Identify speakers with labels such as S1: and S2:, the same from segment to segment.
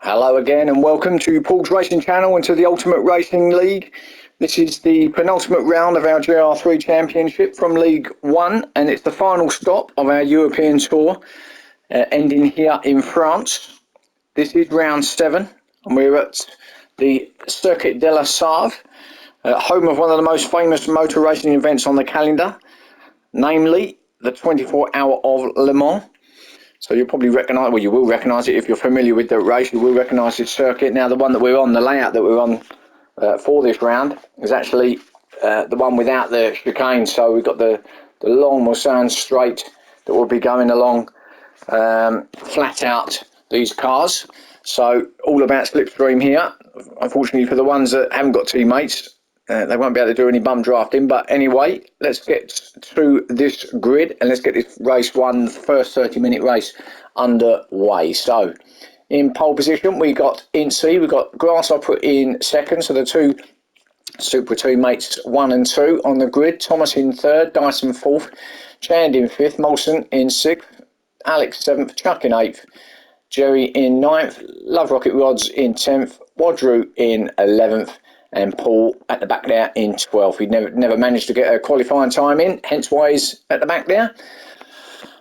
S1: Hello again and welcome to Paul's Racing Channel and to the Ultimate Racing League. This is the penultimate round of our GR3 Championship from League 1 and it's the final stop of our European Tour ending here in France. This is round 7 and we're at the Circuit de la Sarthe, home of one of the most famous motor racing events on the calendar, namely the 24 Hour of Le Mans. So you'll probably recognise, well, you will recognise it if you're familiar with the race. You will recognise this circuit. Now, the one that we're on, the layout that we're on for this round is actually the one without the chicane. So we've got the long Mulsanne straight that will be going along flat out these cars. So all about slipstream here. Unfortunately for the ones that haven't got teammates, they won't be able to do any bum drafting. But anyway, let's get to this grid and let's get this race one, the first 30-minute race, underway. So in pole position, we got Incy, we've got Grasshopper in second. So the two Super teammates 1 and 2 on the grid. Thomas in third, Dyson fourth, Chand in fifth, Molson in sixth, Alex seventh, Chuck in eighth, Jerry in ninth, Love Rocket Rods in 10th, Wadru in 11th, and Paul at the back there in 12th. He never managed to get a qualifying time in, hence why he's at the back there.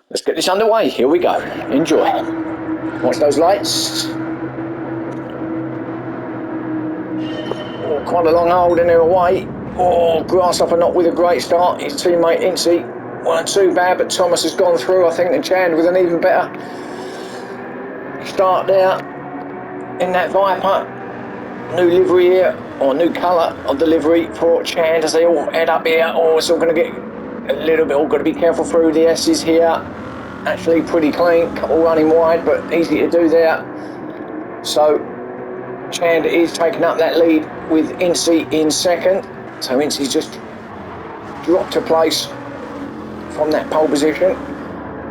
S1: Let's get this underway. Here we go. Enjoy. Watch those lights. Oh, quite a long hold in there away. Oh, Grasshopper not with a great start. His teammate Incy, 1 and 2 bad, but Thomas has gone through, I think, and Chand with an even better start there in that Viper. New livery here, or new colour of the livery for Chand as they all head up here. Oh, it's all going to get a little bit, all got to be careful through the S's here. Actually pretty clean, couple running wide, but easy to do there. So Chand is taking up that lead with Incy in second. So Incy's just dropped a place from that pole position,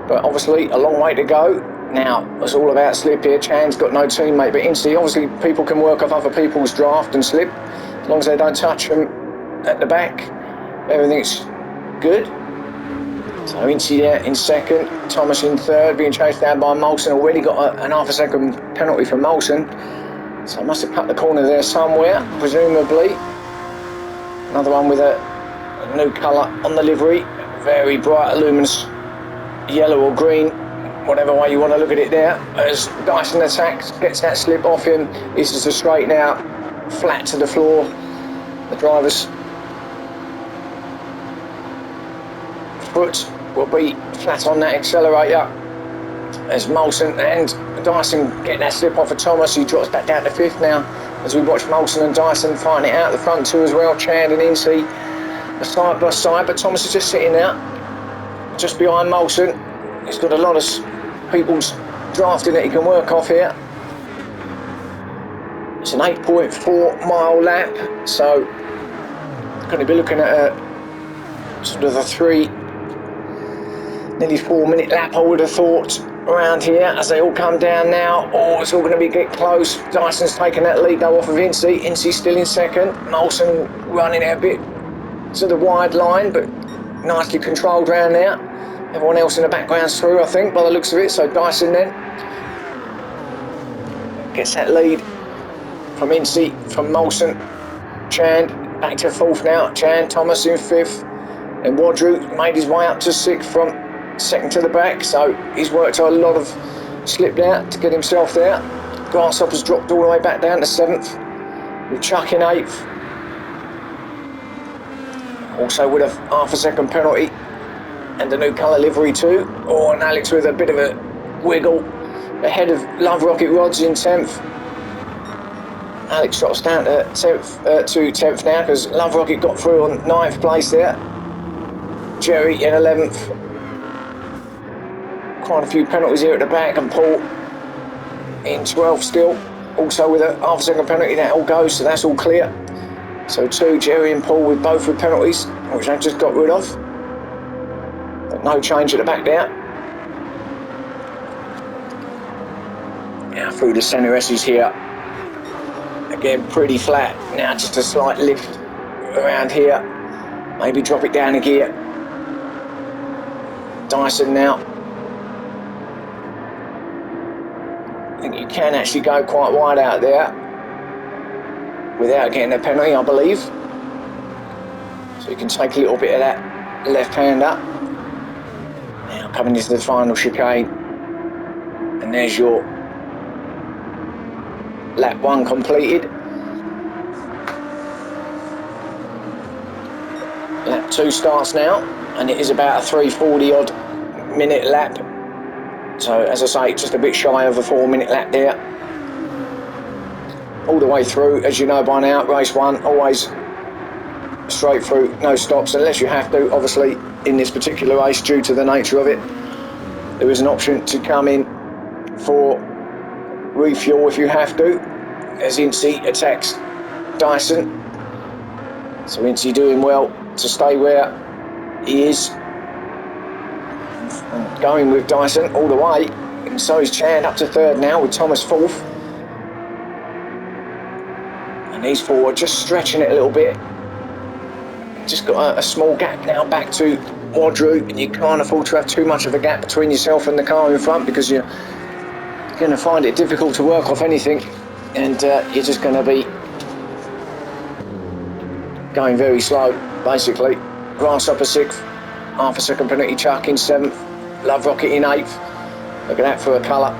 S1: but obviously a long way to go. Now, it's all about slip here. Chand's got no teammate, but Incy, obviously people can work off other people's draft and slip, as long as they don't touch them at the back. Everything's good. So Incy there in second, Thomas in third, being chased down by Molson. Already got an half a second penalty from Molson. So I must have cut the corner there somewhere, presumably. Another one with a new colour on the livery. Very bright, luminous yellow or green, whatever way you want to look at it there. As Dyson attacks, gets that slip off him. This is a straight now, flat to the floor. The driver's foot will be flat on that accelerator as Molson and Dyson get that slip off of Thomas. He drops back down to fifth now as we watch Molson and Dyson fighting it out. The front two as well, Chand and Incy side by side, but Thomas is just sitting there just behind Molson. He's got a lot of people's drafting that he can work off here. It's an 8.4 mile lap, so going to be looking at a sort of a nearly 4 minute lap, I would have thought, around here as they all come down now. Oh, it's all going to be get close. Dyson's taking that lead though off of Incy. Incy's still in second. Molson running it a bit to the wide line, but nicely controlled round there. Everyone else in the background's through, I think, by the looks of it. So Dyson then gets that lead from Incy, from Molson. Chand back to fourth now. Chand, Thomas in fifth. And Wadru made his way up to sixth from second to the back. So he's worked a lot of slip there to get himself there. Grasshopper's dropped all the way back down to seventh, with Chuck in eighth. Also with a half a second penalty and the new colour livery too. Oh, and Alex with a bit of a wiggle ahead of Love Rocket Rods in 10th. Alex drops down to 10th now because Love Rocket got through on 9th place there. Jerry in 11th. Quite a few penalties here at the back, and Paul in 12th still. Also with a half a second penalty, that all goes, so that's all clear. So two, Jerry and Paul with both with penalties, which they just got rid of. But no change at the back there. Now through the centre S's here. Again, pretty flat. Now just a slight lift around here. Maybe drop it down a gear. Dyson now. I think you can actually go quite wide out there without getting a penalty, I believe. So you can take a little bit of that left-hander. Now coming into the final chicane. And there's your lap 1 completed. Lap 2 starts now, and it is about a 3:40 odd minute lap. So as I say, just a bit shy of a 4-minute lap there. All the way through, as you know by now, race 1, always straight through, no stops, unless you have to. Obviously, in this particular race, due to the nature of it, there is an option to come in for refuel if you have to, as Incy attacks Dyson. So Incy doing well to stay where he is, and going with Dyson all the way. And so is Chan up to 3rd now, with Thomas 4th. And these 4 are just stretching it a little bit. Just got a small gap now back to Wadru, and you can't afford to have too much of a gap between yourself and the car in front, because you're going to find it difficult to work off anything, and you're just going to be going very slow, basically. Grasshopper 6th, half a second penalty Chuck in 7th, Love Rocket in 8th. Look at that for a colour.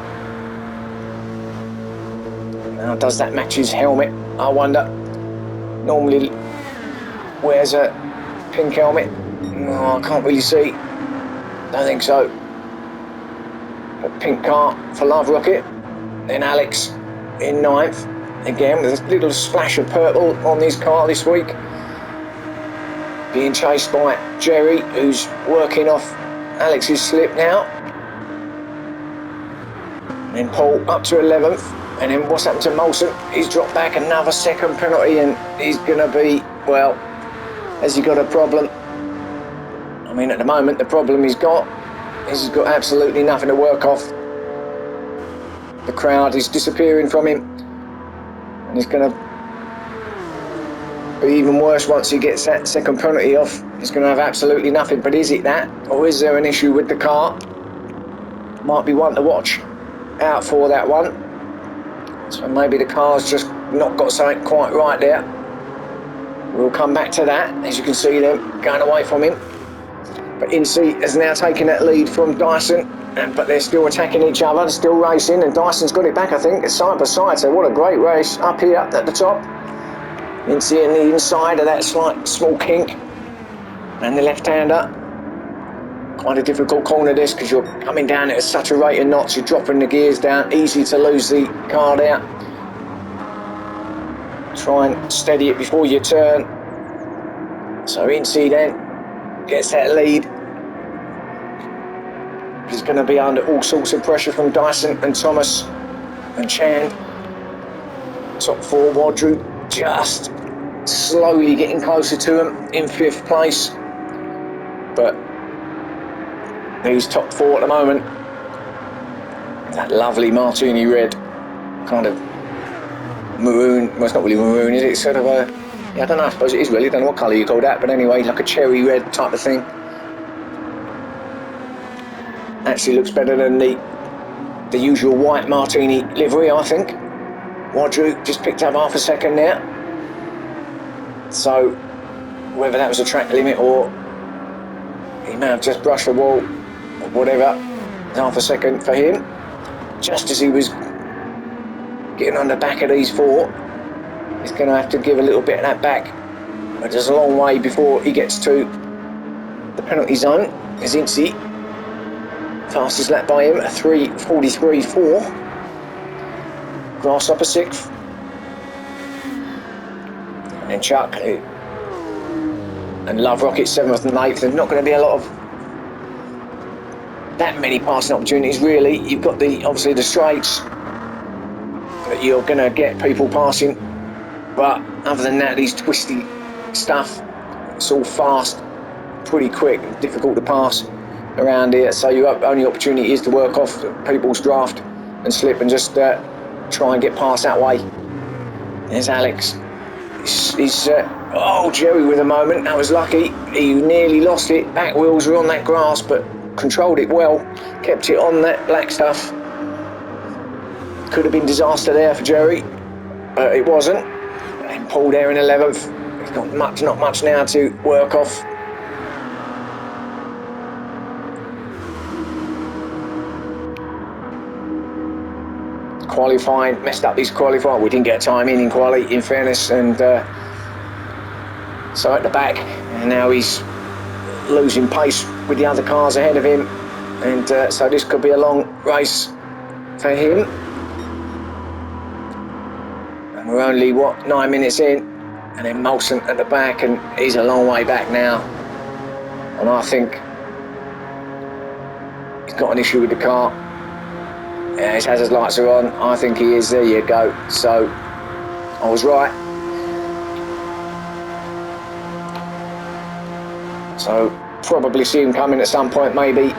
S1: Now, does that match his helmet? I wonder. Normally wears a pink helmet. No, I can't really see. Don't think so. A pink car for Love Rocket. Then Alex in 9th. Again, with a little splash of purple on this car this week. Being chased by Jerry, who's working off Alex's slip now. And then Paul up to 11th. And then what's happened to Molson? He's dropped back another second penalty, and he's going to be, well, has he got a problem? I mean, at the moment, the problem he's got is he's got absolutely nothing to work off. The crowd is disappearing from him, and it's going to be even worse once he gets that second penalty off. He's going to have absolutely nothing. But is it that, or is there an issue with the car? Might be one to watch out for, that one. So maybe the car's just not got something quite right there. We'll come back to that, as you can see them going away from him. But Incy has now taken that lead from Dyson, but they're still attacking each other, they're still racing, and Dyson's got it back, I think. It's side by side, so what a great race up here at the top. Incy in the inside of that slight small kink, and the left-hander. Quite a difficult corner this, because you're coming down at such a rate of knots, you're dropping the gears down, easy to lose the car out. Try and steady it before you turn. So Incy then gets that lead. He's going to be under all sorts of pressure from Dyson and Thomas and Chan. Top 4, Wadru just slowly getting closer to him in 5th place. But he's top 4 at the moment. That lovely martini red, kind of maroon, well, it's not really maroon, is it? It's sort of a, yeah, I don't know, I suppose it is really, I don't know what colour you call that, but anyway, like a cherry red type of thing. Actually looks better than the usual white martini livery, I think. Wadru just picked up half a second there. So, whether that was a track limit or he may have just brushed the wall or whatever, half a second for him. Just as he was getting on the back of these 4, he's going to have to give a little bit of that back. But there's a long way before he gets to the penalty zone. As Incy, fastest lap by him, a 3:43.4. Grasshopper 6th. And then Chuck and Love Rocket 7th and 8th. There's not going to be a lot of that many passing opportunities really. You've got obviously the straights that you're going to get people passing, but other than that, these twisty stuff, it's all fast, pretty quick, difficult to pass around here. So your only opportunity is to work off people's draft and slip and just try and get past that way. There's Alex. He's oh, Jerry with a moment. That was lucky. He nearly lost it. Back wheels were on that grass, but controlled it well. Kept it on that black stuff. could have been disaster there for Jerry, but it wasn't. And Paul there in 11th. He's got not much now to work off. Qualifying, messed up his qualifying. We didn't get time in quali, in fairness, and so at the back, and now he's losing pace with the other cars ahead of him, and so this could be a long race for him. And we're only, what, 9 minutes in, and then Molson at the back, and he's a long way back now, and I think he's got an issue with the car. Yeah, his hazard lights are on. I think he is. There you go. So I was right. So probably see him coming at some point, maybe.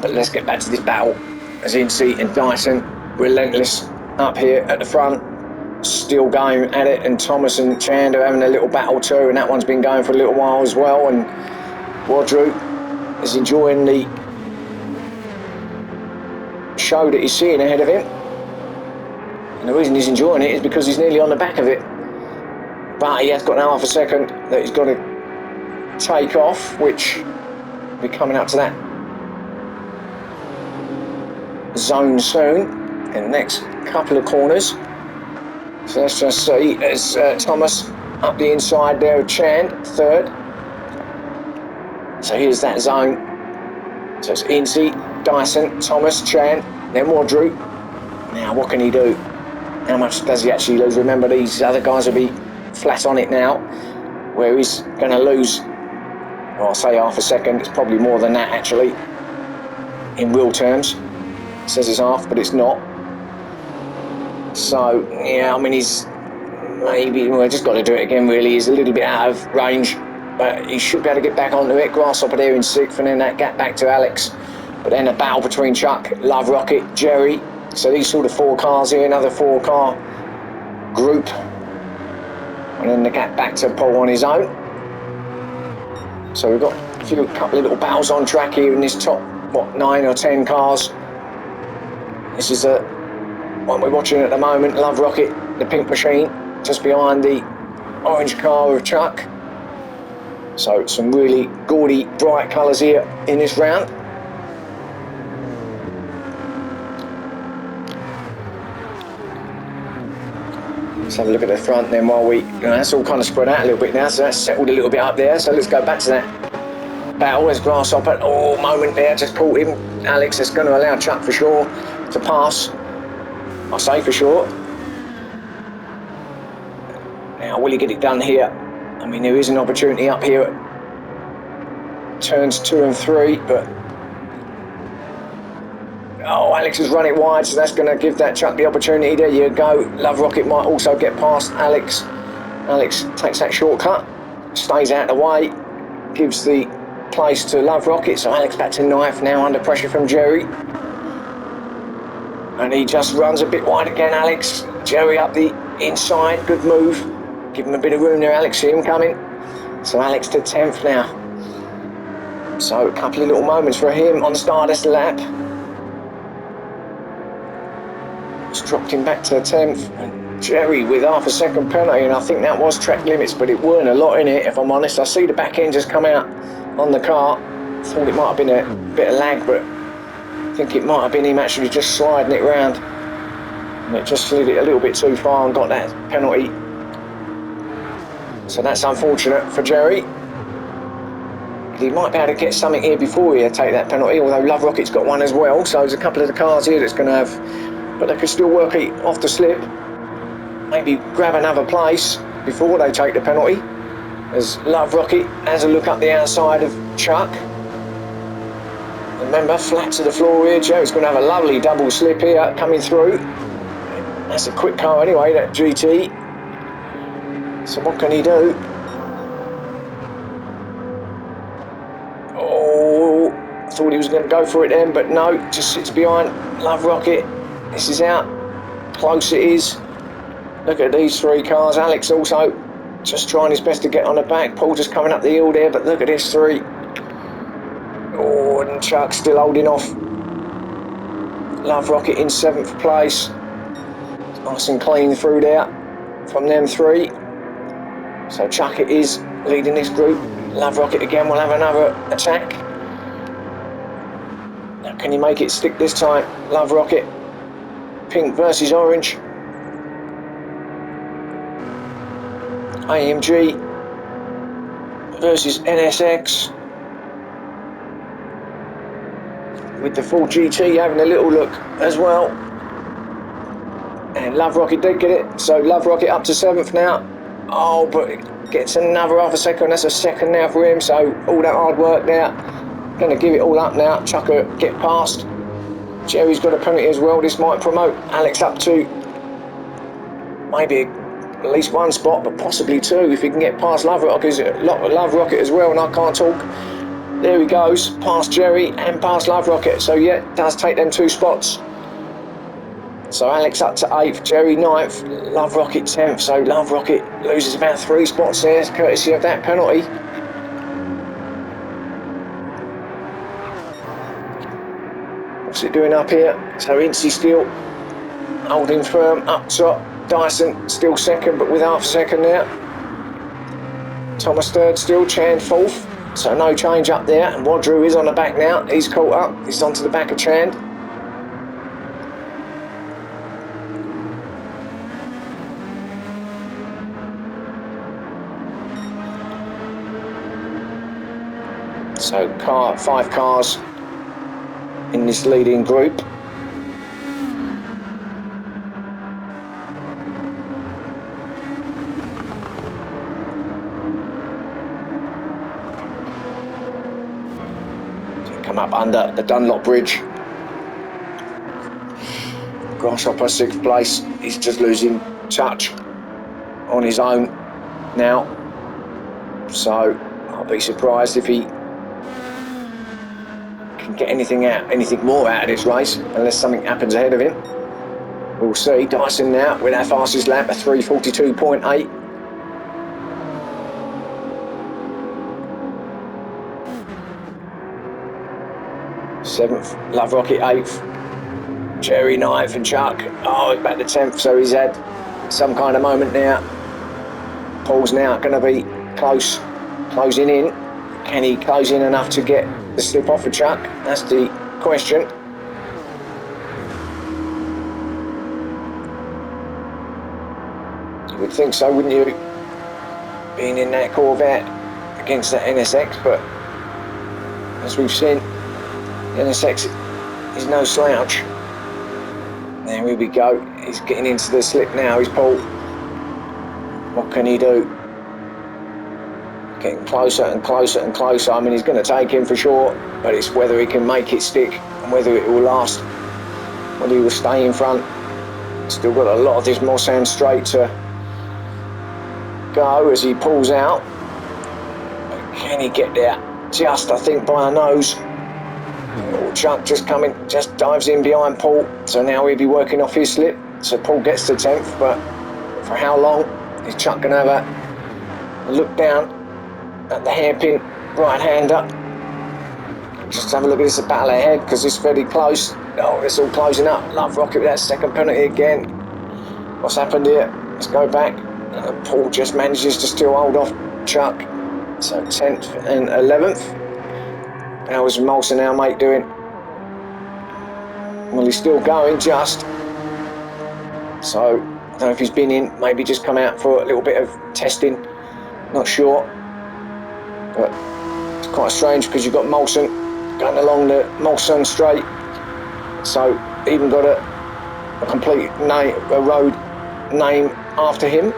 S1: But let's get back to this battle. As Incy and Dyson, relentless up here at the front, still going at it. And Thomas and Chand are having a little battle too, and that one's been going for a little while as well. And Wadru is enjoying the show that he's seeing ahead of him, and the reason he's enjoying it is because he's nearly on the back of it, but he has got now half a second that he's got to take off, which will be coming up to that zone soon in the next couple of corners. So let's just see as Thomas up the inside there of Chand, third. So here's that zone. So it's Incy, Dyson, Thomas, Chan, then Wadru. Now what can he do? How much does he actually lose? Remember, these other guys will be flat on it now, where he's going to lose, well, I'll say half a second. It's probably more than that actually in real terms. It says it's half, but it's not. So yeah, I mean, he's maybe, well, just got to do it again really. He's a little bit out of range, but he should be able to get back onto it. Grasshopper there in 6th, and then that gap back to Alex. But then a battle between Chuck, Love Rocket, Jerry. So these sort of 4 cars here, another 4-car group. And then the gap back to Paul on his own. So we've got a couple of little battles on track here in this top, what, 9 or 10 cars. This is the one we're watching at the moment, Love Rocket, the pink machine, just behind the orange car of Chuck. So some really gaudy, bright colours here in this round. Let's have a look at the front then while we, that's all kind of spread out a little bit now, so that's settled a little bit up there. So let's go back to that battle as Grasshopper, oh, moment there, just caught him. Alex is going to allow Chuck for sure to pass. I say for sure. Now, will he get it done here? I mean, there is an opportunity up here at turns 2 and 3, but oh, Alex has run it wide, so that's going to give that Chuck the opportunity. There you go. Love Rocket might also get past Alex. Alex takes that shortcut, stays out of the way, gives the place to Love Rocket. So Alex back to 9th now, under pressure from Jerry. And he just runs a bit wide again, Alex. Jerry up the inside, good move. Give him a bit of room there, Alex, see him coming. So Alex to 10th now. So a couple of little moments for him on the Stardust lap. Just dropped him back to 10th. And Jerry with half a second penalty, and I think that was track limits, but it weren't a lot in it, if I'm honest. I see the back end just come out on the car. Thought it might have been a bit of lag, but I think it might have been him actually just sliding it round. And it just slid it a little bit too far and got that penalty. So that's unfortunate for Jerry. He might be able to get something here before he take that penalty, although Love Rocket's got one as well, so there's a couple of the cars here that's going to have, but they could still work it off the slip, maybe grab another place before they take the penalty, as Love Rocket has a look up the outside of Chuck. Remember, flat to the floor here. Jerry's going to have a lovely double slip here coming through. That's a quick car anyway, that GT. So what can he do? Oh, I thought he was going to go for it then, but no, just sits behind Love Rocket. This is out. Close it is. Look at these 3 cars. Alex also just trying his best to get on the back. Paul just coming up the hill there, but look at this 3. Oh, and Chuck still holding off. Love Rocket in 7th place. Nice and clean through there from them three. So Chuck it is leading this group. Love Rocket again will have another attack. Now can he make it stick this time? Love Rocket. Pink versus orange. AMG versus NSX. With the full GT having a little look as well. And Love Rocket did get it. So Love Rocket up to 7th now. Oh, but it gets another half a second. That's a second now for him. So all that hard work now. Going to give it all up now. Chucker get past. Jerry's got a penalty as well. This might promote Alex up to maybe at least 1 spot, but possibly 2 if he can get past Love Rocket as well. And I can't talk. There he goes, past Jerry and past Love Rocket. So yeah, does take them 2 spots. So Alex up to 8th, Jerry 9th, Love Rocket 10th. So Love Rocket loses about 3 spots there, courtesy of that penalty. What's it doing up here? So Incy still holding firm up top. Dyson still 2nd, but with half a second now. Thomas 3rd still, Chan 4th. So no change up there, and Wadru is on the back now. He's caught up, he's onto the back of Chand. So 5 cars in this leading group. Come up under the Dunlop Bridge. Grasshopper 6th place. He's just losing touch on his own now. So I'll be surprised if he can get anything more out of this race, unless something happens ahead of him. We'll see. Dyson now with our fastest lap, a 3:42.8. Seventh, Love Rocket 8th, Jerry 9th, and Chuck, he's back to 10th, so he's had some kind of moment now. Paul's now going to be closing in. Can he close in enough to get the slip off of Chuck? That's the question. You would think so, wouldn't you? Being in that Corvette against that NSX, but as we've seen, the NSX is no slouch. There we go. He's getting into the slip now, is Paul. What can he do? Getting closer and closer and closer. I mean, he's going to take him for sure, but it's whether he can make it stick and whether it will last, whether he will stay in front. Still got a lot of this Mossam straight to go as he pulls out. But can he get there? Just, I think, by a nose. Chuck just dives in behind Paul, so now he'll be working off his slip. So Paul gets to 10th, but for how long is Chuck going to have a look down at the hairpin right-hander? Just have a look at this battle ahead, because it's very close. Oh, it's all closing up. Love Rocket with that second penalty again. What's happened here? Let's go back. Paul just manages to still hold off Chuck. So 10th and 11th. How was Molson, our mate, doing? Well, he's still going, just. So, I don't know if he's been in, maybe just come out for a little bit of testing. Not sure. But it's quite strange because you've got Molson going along the Molson Straight. So, even got a complete name, a road name after him.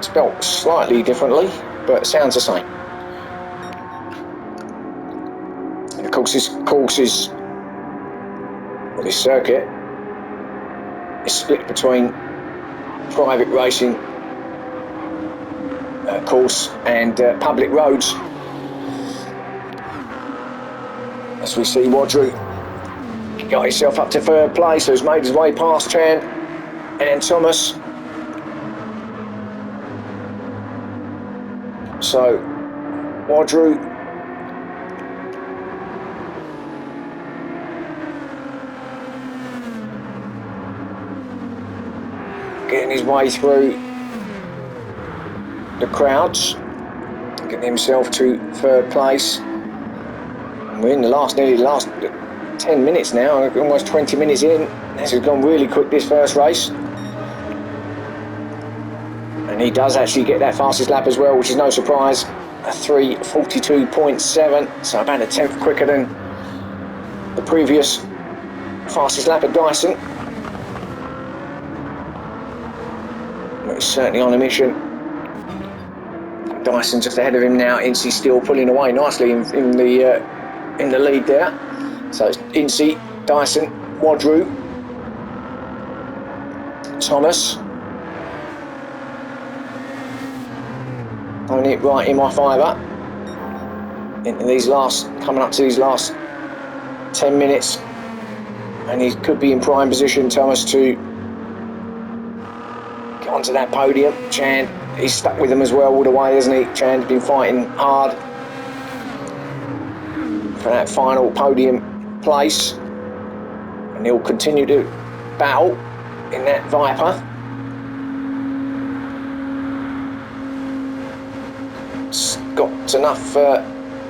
S1: Spelt slightly differently, but it sounds the same. Of course, this circuit is split between private racing course and public roads. As we see, Wadru got himself up to 3rd place, so he's made his way past Chan and Thomas. So Wadru getting his way through the crowds, getting himself to third place. And we're in nearly the last 10 minutes now, almost 20 minutes in. This has gone really quick, this first race. And he does actually get that fastest lap as well, which is no surprise. A 3:42.7, so about a tenth quicker than the previous fastest lap at Dyson. But he's certainly on a mission. Dyson just ahead of him now. Incy still pulling away nicely in the lead there. So it's Incy, Dyson, Wadru, Thomas. Only right in my fiver. Into these coming up to these last 10 minutes. And he could be in prime position, Thomas, to get onto that podium. Chan, he's stuck with him as well all the way, hasn't he? Chan's been fighting hard for that final podium place. And he'll continue to battle in that Viper. Got enough,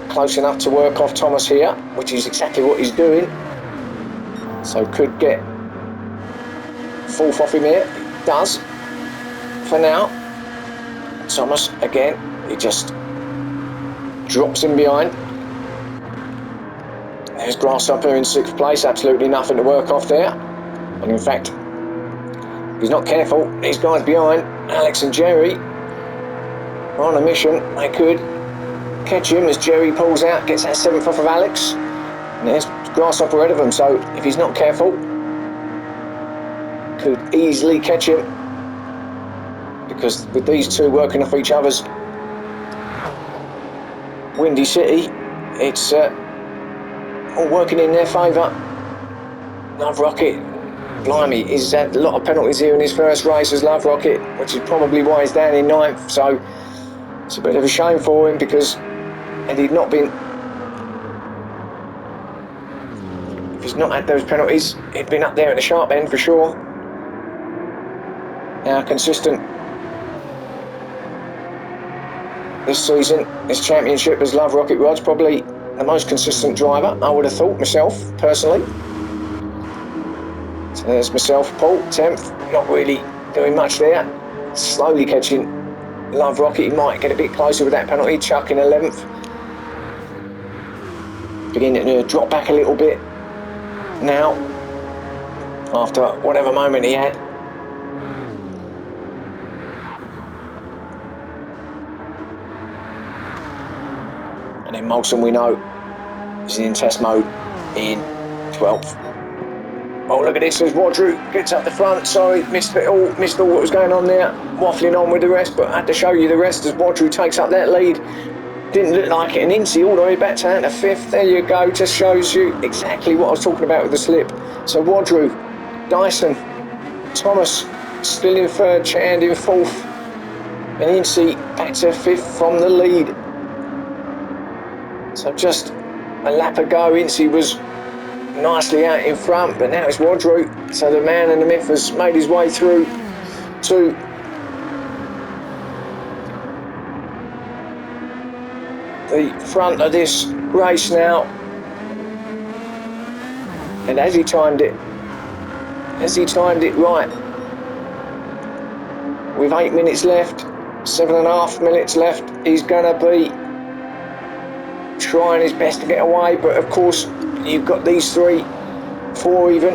S1: close enough to work off Thomas here, which is exactly what he's doing. So could get fourth off him here. Does for now. Thomas again, he just drops him behind. There's Grasshopper in sixth place, absolutely nothing to work off there. And in fact, if he's not careful, these guys behind, Alex and Jerry, are on a mission. They could catch him as Jerry pulls out, gets that seventh off of Alex. And there's Grasshopper ahead of him, so if he's not careful, could easily catch him. Because with these two working off each other's Windy City, it's all working in their favour. Love Rocket, blimey, he's had a lot of penalties here in his first race as Love Rocket, which is probably why he's down in ninth. So it's a bit of a shame for him, because had he not been, if he's not had those penalties, he'd been up there at the sharp end for sure. Now consistent this season, this championship, as Love Rocket Rod's probably the most consistent driver, I would have thought, myself, personally. So there's myself, Paul, 10th, not really doing much there. Slowly catching Love Rocket, he might get a bit closer with that penalty. Chuck in 11th. Beginning to drop back a little bit now, after whatever moment he had. And then Molson, we know, is in test mode in 12th. Oh, look at this as Wadru gets up the front. Sorry, missed all what was going on there. Waffling on with the rest, but I had to show you the rest as Wadru takes up that lead. Didn't look like it, an Incy all the way back down to 5th. There you go, just shows you exactly what I was talking about with the slip. So Wadru, Dyson, Thomas still in 3rd, Chand in 4th, and Incy back to 5th from the lead. So just a lap ago, Incy was nicely out in front, but now it's Wadru. So the man and the myth has made his way through to the front of this race now. And as he timed it right, with 8 minutes left, 7.5 minutes left, he's gonna be trying his best to get away. But of course, you've got these 3, 4 even,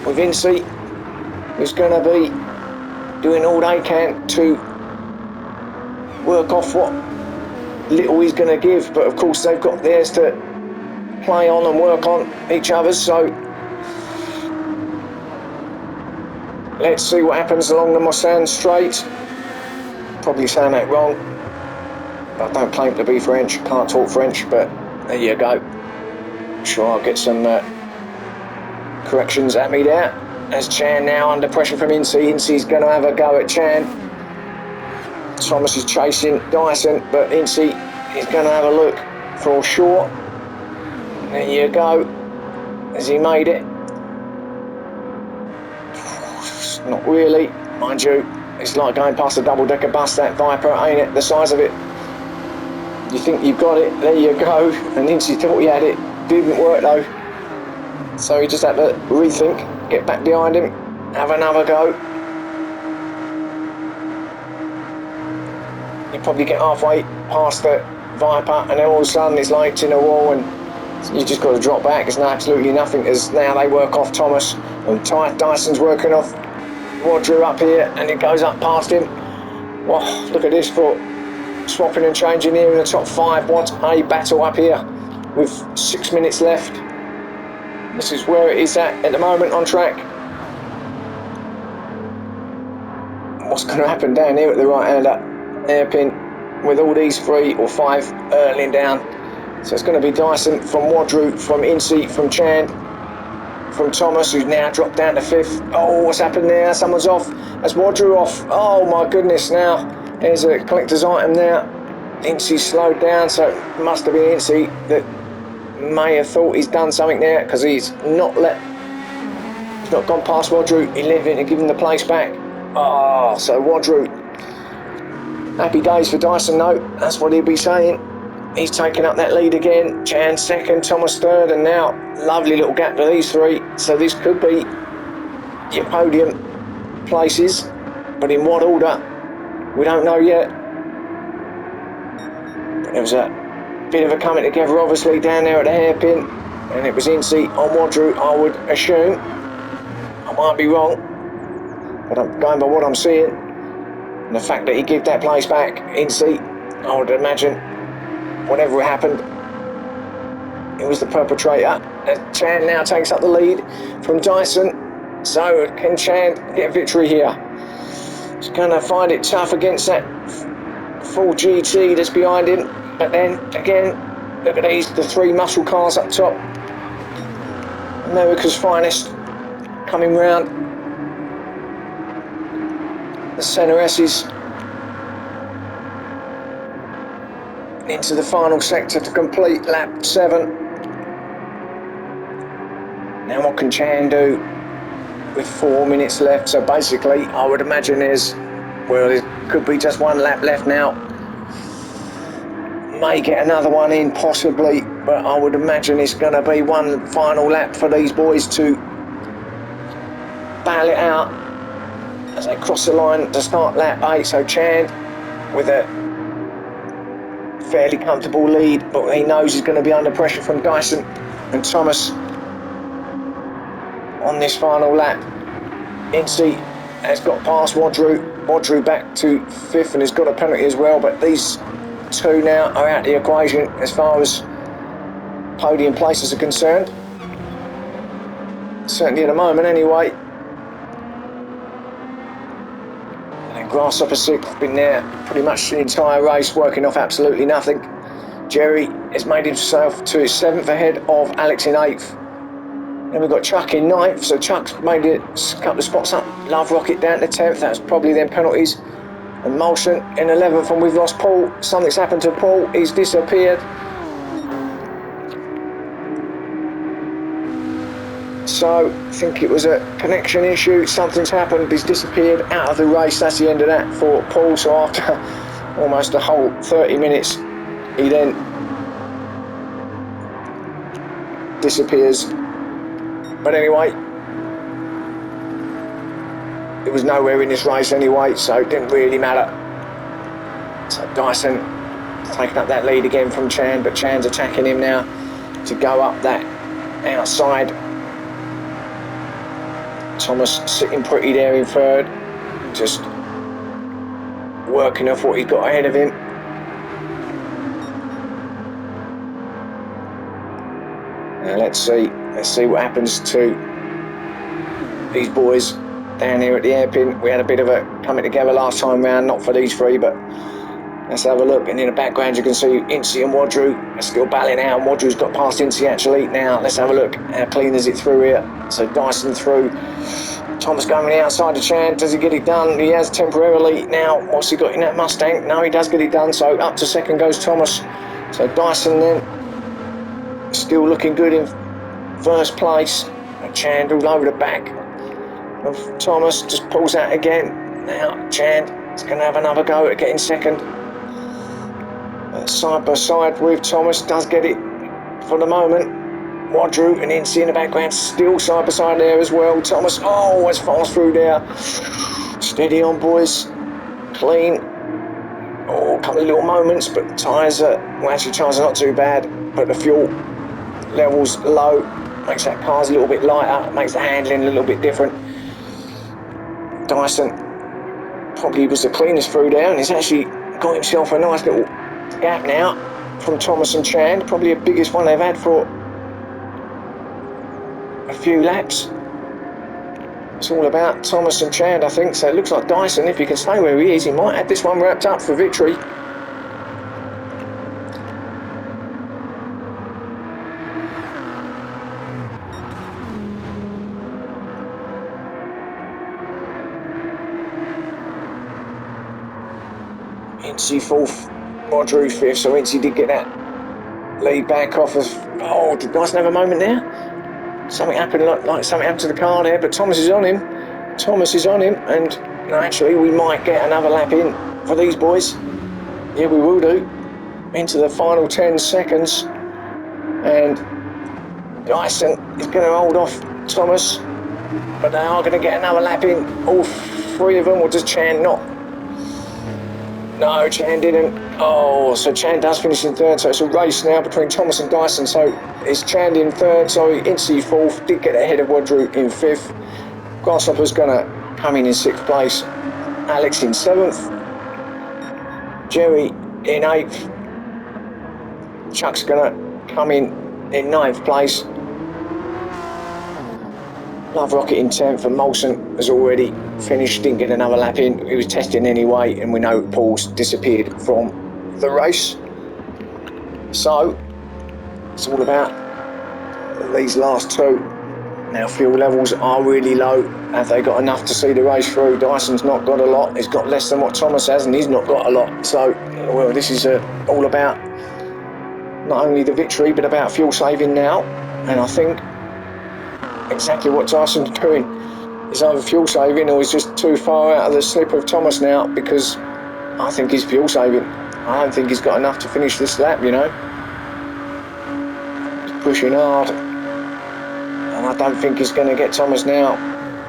S1: with Incy, who's going to be doing all they can to work off what little he's going to give. But of course, they've got theirs to play on and work on each other's. So let's see what happens along the Mosan Straight. Probably saying that wrong. I don't claim to be French, can't talk French, but there you go. Sure, I'll get some corrections at me there. As Chan now under pressure from Incy. Incy's going to have a go at Chan. Thomas is chasing Dyson, but Incy is going to have a look for sure. There you go. Has he made it? Not really. Mind you, it's like going past a double-decker bus, that Viper, ain't it? The size of it. You think you've got it, there you go. And Incy thought he had it. Didn't work though. So he just had to rethink, get back behind him, have another go. You probably get halfway past the Viper and then all of a sudden it's lights in a wall and you just got to drop back. It's absolutely nothing as now they work off Thomas and Dyson's working off Roger up here and it goes up past him. Wow, look at this for swapping and changing here in the top 5. What a battle up here with 6 minutes left. This is where it is at the moment on track. What's going to happen down here at the right-hander hairpin with all these 3 or 5 earling down? So it's going to be Dyson from Wadru, from Incy, from Chan, from Thomas, who's now dropped down to 5th. Oh, what's happened there? Someone's off. That's Wadru off. Oh my goodness, now there's a collector's item now. Incy's slowed down, so it must have been Incy that may have thought he's done something there because he's not gone past Wadru. He lived in to give him the place back. Oh, so Wadru. Happy days for Dyson though, that's what he'll be saying. He's taking up that lead again. Chan 2nd, Thomas 3rd, and now lovely little gap to these 3. So this could be your podium places, but in what order? We don't know yet. But there was a bit of a coming together obviously down there at the hairpin, and it was Incy on Wadru, I would assume. I might be wrong, but I'm going by what I'm seeing. And the fact that he gave that place back, Incy, I would imagine, whatever happened, it was the perpetrator. And Chan now takes up the lead from Dyson. So can Chan get a victory here? He's going to find it tough against that full GT that's behind him. But then, again, look at these, the 3 muscle cars up top. America's finest coming round. The Senna S's into the final sector to complete lap 7. Now what can Chan do with 4 minutes left? So basically I would imagine there could be just 1 lap left now. May get another one in possibly, but I would imagine it's going to be 1 final lap for these boys to battle it out as they cross the line to start lap 8. So Chan with a fairly comfortable lead, but he knows he's going to be under pressure from Dyson and Thomas on this final lap. Incy has got past Wadru back to 5th and has got a penalty as well, but these 2 now are out of the equation as far as podium places are concerned, certainly at the moment anyway. Grasshopper 6th, been there pretty much the entire race, working off absolutely nothing. Jerry has made himself to his 7th ahead of Alex in 8th. Then we've got Chuck in 9th, so Chuck's made it a couple of spots up. Love Rocket down to 10th, that's probably them penalties. And Molson in 11th, and we've lost Paul. Something's happened to Paul, he's disappeared. So I think it was a connection issue, something's happened, he's disappeared out of the race. That's the end of that for Paul. So after almost a whole 30 minutes he then disappears. But anyway, it was nowhere in this race anyway, so it didn't really matter. So Dyson taking up that lead again from Chan, but Chan's attacking him now to go up that outside. Thomas sitting pretty there in 3rd, just working off what he's got ahead of him. Now let's see what happens to these boys down here at the hairpin. We had a bit of a coming together last time round, not for these 3, but let's have a look. And in the background you can see Incy and Wadru are still battling out. Wadru's got past Incy actually. Now let's have a look how clean is it through here. So Dyson through, Thomas going on the outside of Chan. Does he get it done? He has temporarily. Now what's he got in that Mustang? No, he does get it done, so up to 2nd goes Thomas. So Dyson then still looking good in 1st place. And Chan all over the back of Thomas, just pulls out again. Now Chand is going to have another go at getting second. Side by side with Thomas, does get it for the moment. Wadru and Incy in the background, still side by side there as well. Thomas, oh, it's fast through there. Steady on, boys. Clean. Oh, a couple of little moments, but tyres are, well, actually tyres are not too bad, but the fuel levels low, makes that car's a little bit lighter, makes the handling a little bit different. Dyson probably was the cleanest through there, and he's actually got himself a nice little gap now from Thomas and Chand, probably the biggest one they've had for a few laps. It's all about Thomas and Chand, I think, so it looks like Dyson, if he can stay where he is, he might have this one wrapped up for victory. Incy fourth, Wadru fifth, so Incy did get that lead back off of, oh, did Dyson have a moment there? Something happened, like something happened to the car there, but Thomas is on him. Thomas is on him, and actually we might get another lap in for these boys. Yeah, we will do. Into the final 10 seconds, and Dyson is going to hold off Thomas, but they are going to get another lap in, all three of them, or does Chand not? No, Chand didn't. Oh, so Chand does finish in third, so it's a race now between Thomas and Dyson. So it's Chand in third, sorry, Incy fourth, did get ahead of Wadru in fifth. Grasshopper's going to come in sixth place. Alex in seventh. Jerry in eighth. Chuck's going to come in ninth place. Love Rocket in 10th, and Molson has already finished, didn't get another lap in. He was testing anyway, and we know Paul's disappeared from the race. So, it's all about these last two. Now, fuel levels are really low. Have they got enough to see the race through? Dyson's not got a lot. He's got less than what Thomas has, and he's not got a lot. So, well, this is all about not only the victory, but about fuel saving now. And I think exactly what Dyson's doing is either fuel saving or he's just too far out of the slip of Thomas now, because I think he's fuel saving. I don't think he's got enough to finish this lap, you know. He's pushing hard, and I don't think he's going to get Thomas now,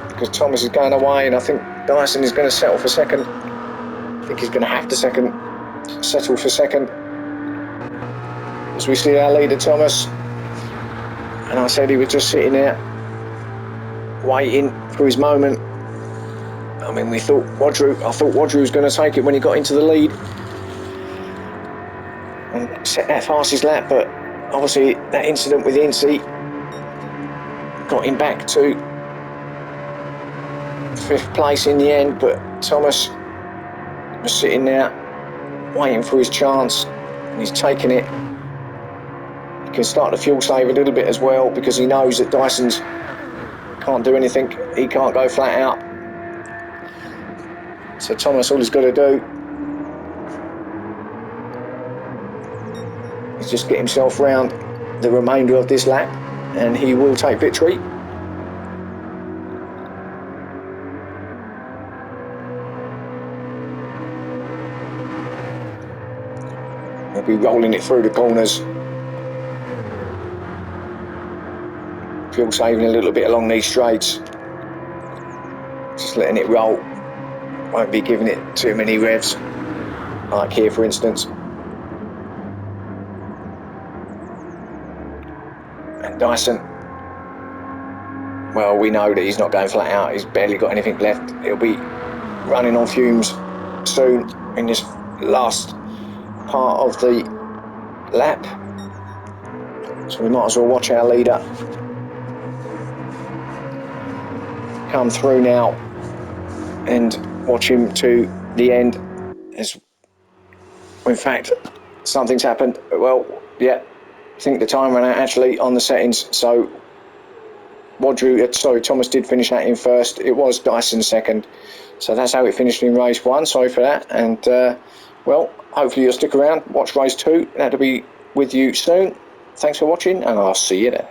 S1: because Thomas is going away, and I think Dyson is going to settle for second. I think he's going to have to settle for second. As we see our leader Thomas, and I said he was just sitting there waiting for his moment. I mean, I thought Wadru was going to take it when he got into the lead and set that fastest lap, but obviously that incident with Incy got him back to fifth place in the end. But Thomas was sitting there waiting for his chance, and he's taken it. He can start to fuel save a little bit as well, because he knows that Dyson's can't do anything, he can't go flat out. So Thomas, all he's got to do is just get himself round the remainder of this lap, and he will take victory. He'll be rolling it through the corners. Fuel saving a little bit along these straights, just letting it roll, won't be giving it too many revs, like here for instance. And Dyson, well, we know that he's not going flat out, he's barely got anything left. He'll be running on fumes soon in this last part of the lap, so we might as well watch our leader come through now and watch him to the end. As in fact, something's happened. Well, yeah, I think the time ran out actually on the settings, so Thomas did finish that in first. It was Dyson second, so that's how it finished in race one. Sorry for that, and well, hopefully you'll stick around, watch race two. That'll be with you soon. Thanks for watching, and I'll see you there.